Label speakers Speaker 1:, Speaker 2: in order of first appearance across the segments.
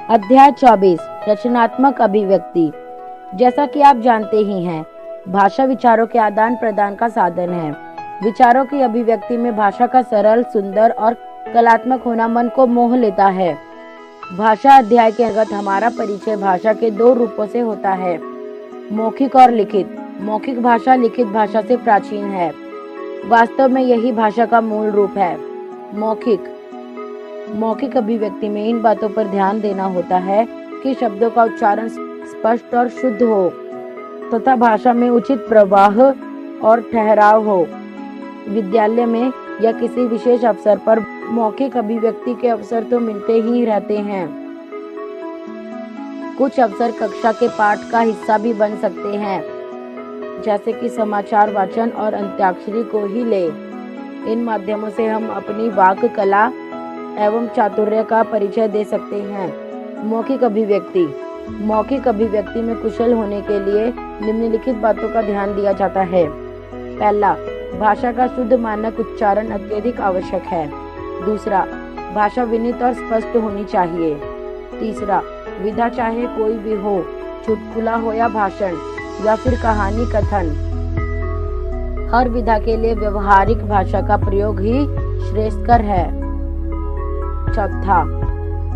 Speaker 1: अध्याय 24 रचनात्मक अभिव्यक्ति। जैसा कि आप जानते ही हैं, भाषा विचारों के आदान प्रदान का साधन है। विचारों की अभिव्यक्ति में भाषा का सरल, सुंदर और कलात्मक होना मन को मोह लेता है। भाषा अध्याय के अंतर्गत हमारा परिचय भाषा के दो रूपों से होता है, मौखिक और लिखित। मौखिक भाषा लिखित भाषा से प्राचीन है। वास्तव में यही भाषा का मूल रूप है। मौखिक अभिव्यक्ति में इन बातों पर ध्यान देना होता है कि शब्दों का उच्चारण स्पष्ट और शुद्ध हो तथा भाषा में उचित प्रवाह और ठहराव हो। विद्यालय में या किसी विशेष अवसर पर मौखिक अभिव्यक्ति के अवसर तो मिलते ही रहते हैं। कुछ अवसर कक्षा के पाठ का हिस्सा भी बन सकते हैं, जैसे कि समाचार वाचन और अंत्याक्षरी को ही ले। इन माध्यमों से हम अपनी वाक कला एवं चातुर्य का परिचय दे सकते हैं। मौखिक अभिव्यक्ति में कुशल होने के लिए निम्नलिखित बातों का ध्यान दिया जाता है। पहला, भाषा का शुद्ध मानक उच्चारण अत्यधिक आवश्यक है। दूसरा, भाषा विनीत और स्पष्ट होनी चाहिए। तीसरा, विधा चाहे कोई भी हो, चुटकुला हो या भाषण या फिर कहानी कथन, हर विधा के लिए व्यवहारिक भाषा का प्रयोग ही श्रेष्ठकर है। चौथा,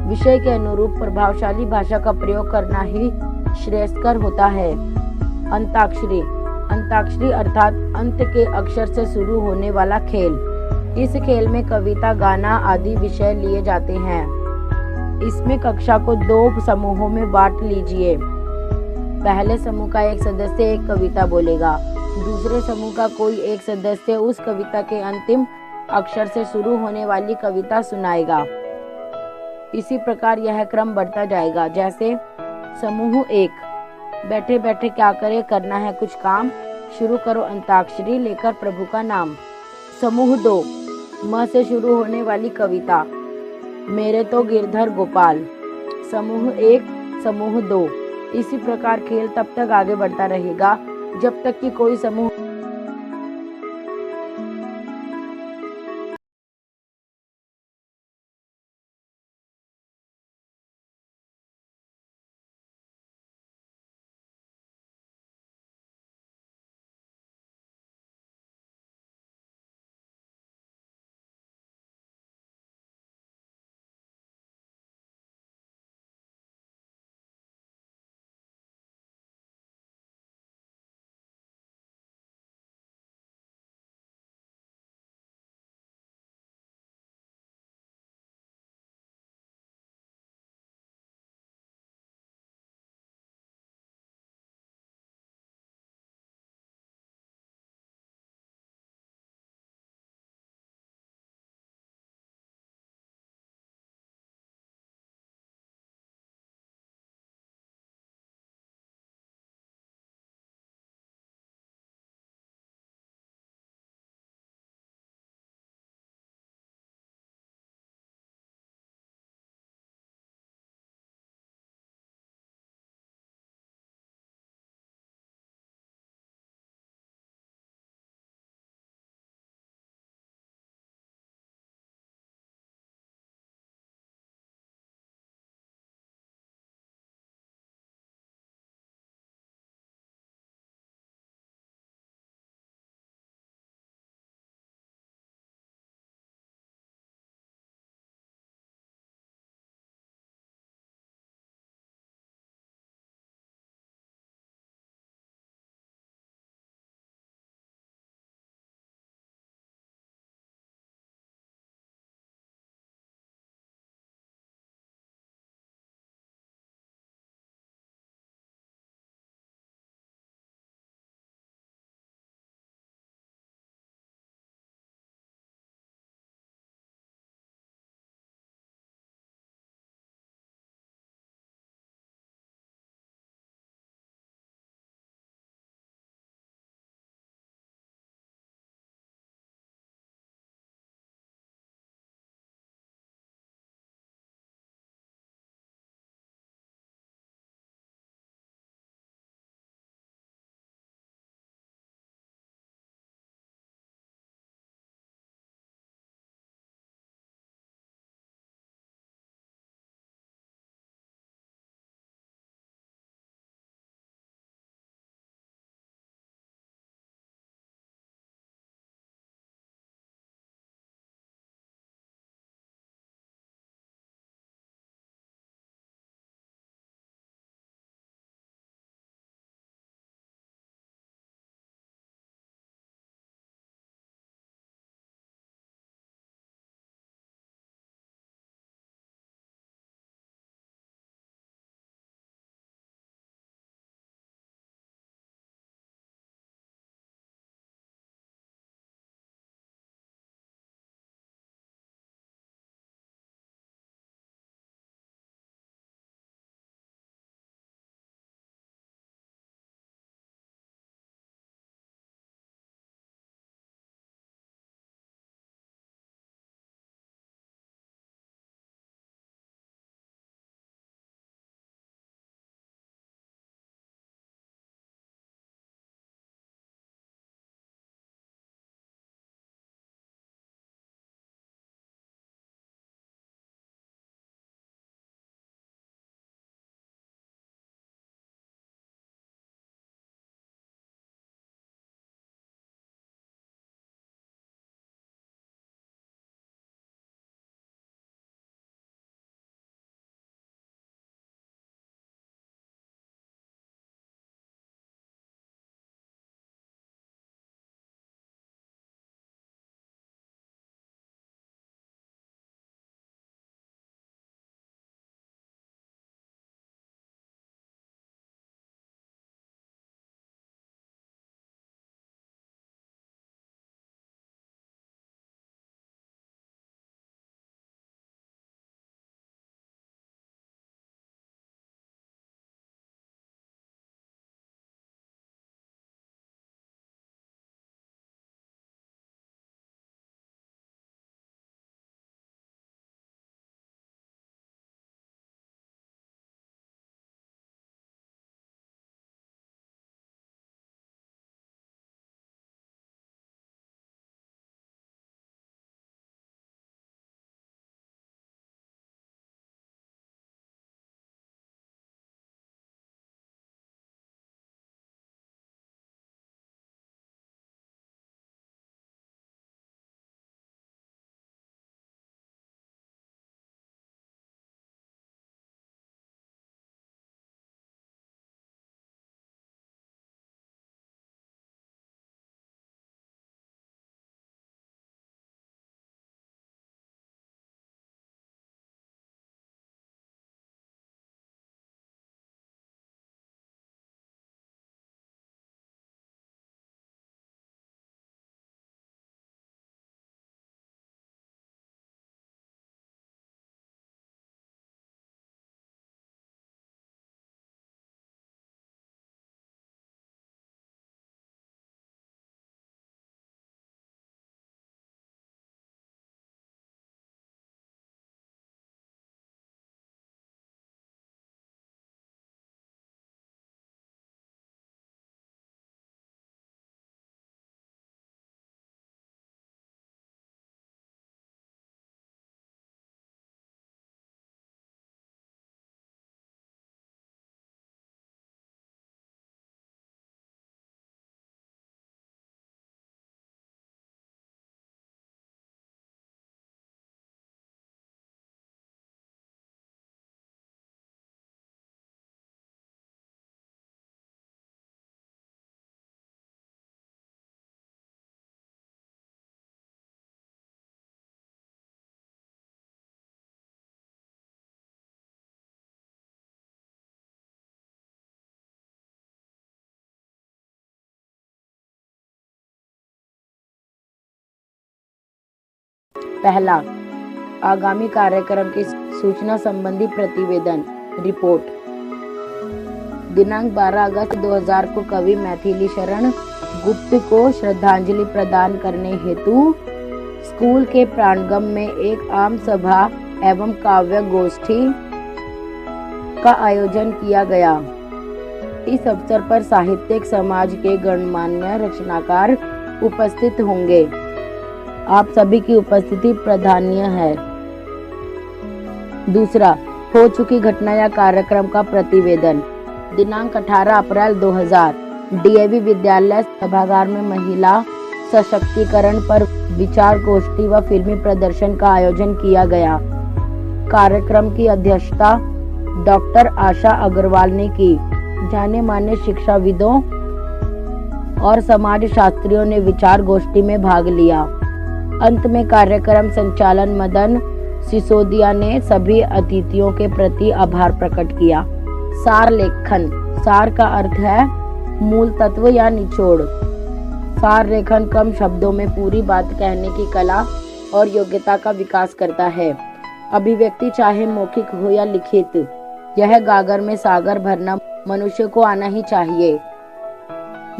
Speaker 1: विषय के अनुरूप प्रभावशाली भाषा का प्रयोग करना ही श्रेष्ठकर होता है। अंताक्षरी अर्थात अंत के अक्षर से शुरू होने वाला खेल। इस खेल में कविता, गाना आदि विषय लिए जाते हैं। इसमें कक्षा को दो समूहों में बांट लीजिए। पहले समूह का एक सदस्य एक कविता बोलेगा, दूसरे समूह का कोई एक सदस्य उस कविता के अंतिम अक्षर से शुरू होने वाली कविता सुनाएगा। इसी प्रकार यह क्रम बढ़ता जाएगा। जैसे समूह 1, बैठे बैठे क्या करे, करना है कुछ काम, शुरू करो अंताक्षरी लेकर प्रभु का नाम। समूह 2, म से शुरू होने वाली कविता, मेरे तो गिरधर गोपाल। समूह 1, समूह 2। इसी प्रकार खेल तब तक आगे बढ़ता रहेगा जब तक कि कोई समूह पहला, आगामी कार्यक्रम की सूचना संबंधी प्रतिवेदन रिपोर्ट। दिनांक 12 अगस्त 2000 को कवि मैथिली शरण गुप्त को श्रद्धांजलि प्रदान करने हेतु स्कूल के प्रांगण में एक आम सभा एवं काव्य गोष्ठी का आयोजन किया गया। इस अवसर पर साहित्यिक समाज के गणमान्य रचनाकार उपस्थित होंगे। आप सभी की उपस्थिति प्राधान्य है। दूसरा, हो चुकी घटना या कार्यक्रम का प्रतिवेदन। दिनांक 18 अप्रैल 2000 डीएवी विद्यालय सभागार में महिला सशक्तिकरण पर विचार गोष्ठी व फिल्मी प्रदर्शन का आयोजन किया गया। कार्यक्रम की अध्यक्षता डॉक्टर आशा अग्रवाल ने की। जाने माने शिक्षाविदों और समाज शास्त्रियों ने विचार गोष्ठी में भाग लिया। अंत में कार्यक्रम संचालन मदन सिसोदिया ने सभी अतिथियों के प्रति आभार प्रकट किया। सार लेखन। सार का अर्थ है मूल तत्व या निचोड़। सार लेखन कम शब्दों में पूरी बात कहने की कला और योग्यता का विकास करता है। अभिव्यक्ति चाहे मौखिक हो या लिखित, यह गागर में सागर भरना मनुष्य को आना ही चाहिए।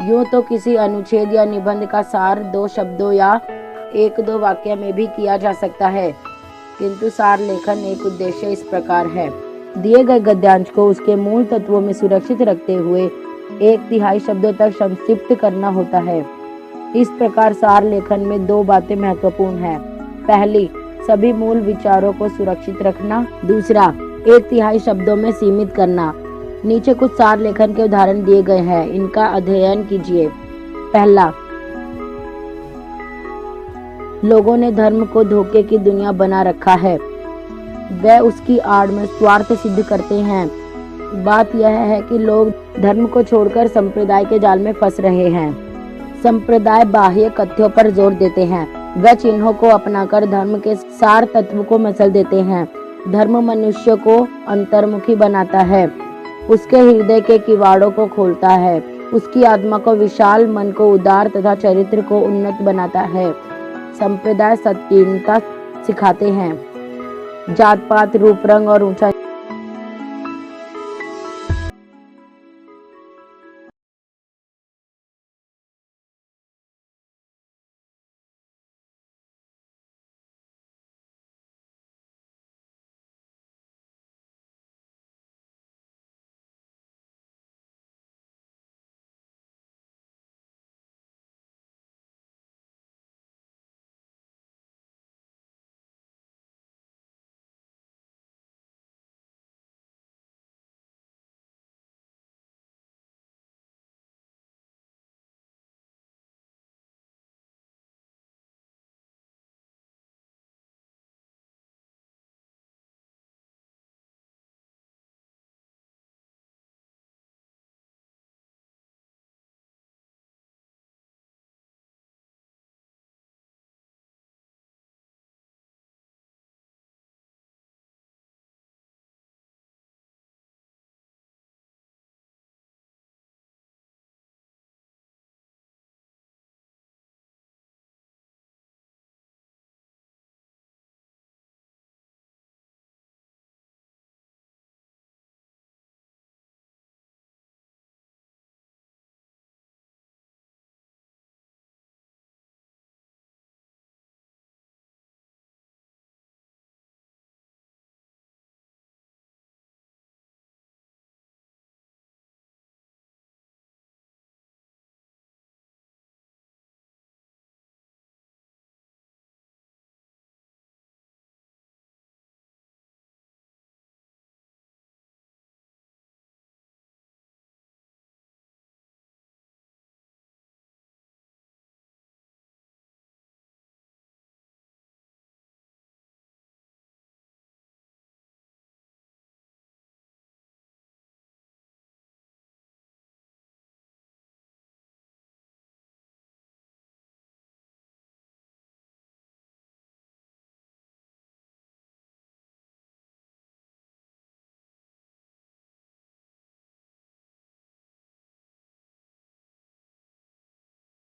Speaker 1: यूं तो किसी अनुच्छेद या निबंध का सार 2 शब्दों या 1-2 वाक्य में भी किया जा सकता है, किंतु सार लेखन एक उद्देश्य इस प्रकार है। दिए गए गद्यांश को उसके मूल तत्वों में सुरक्षित रखते हुए 1/3 शब्दों तक संक्षिप्त करना होता है। इस प्रकार सार लेखन में 2 बातें महत्वपूर्ण हैं। पहली, सभी मूल विचारों को सुरक्षित रखना। दूसरा, 1/3 शब्दों में सीमित करना। नीचे कुछ सार लेखन के उदाहरण दिए गए हैं, इनका अध्ययन कीजिए। पहला, लोगों ने धर्म को धोखे की दुनिया बना रखा है। वे उसकी आड़ में स्वार्थ सिद्ध करते हैं। बात यह है कि लोग धर्म को छोड़कर संप्रदाय के जाल में फंस रहे हैं। संप्रदाय बाह्य कथ्यों पर जोर देते हैं। वे चिन्हों को अपनाकर धर्म के सार तत्व को मसल देते हैं। धर्म मनुष्य को अंतर्मुखी बनाता है, उसके हृदय के किवाड़ों को खोलता है, उसकी आत्मा को विशाल, मन को उदार तथा चरित्र को उन्नत बनाता है। संप्रदाय सत्हीनता सिखाते हैं। जात पात, रूप रंग और ऊंचाई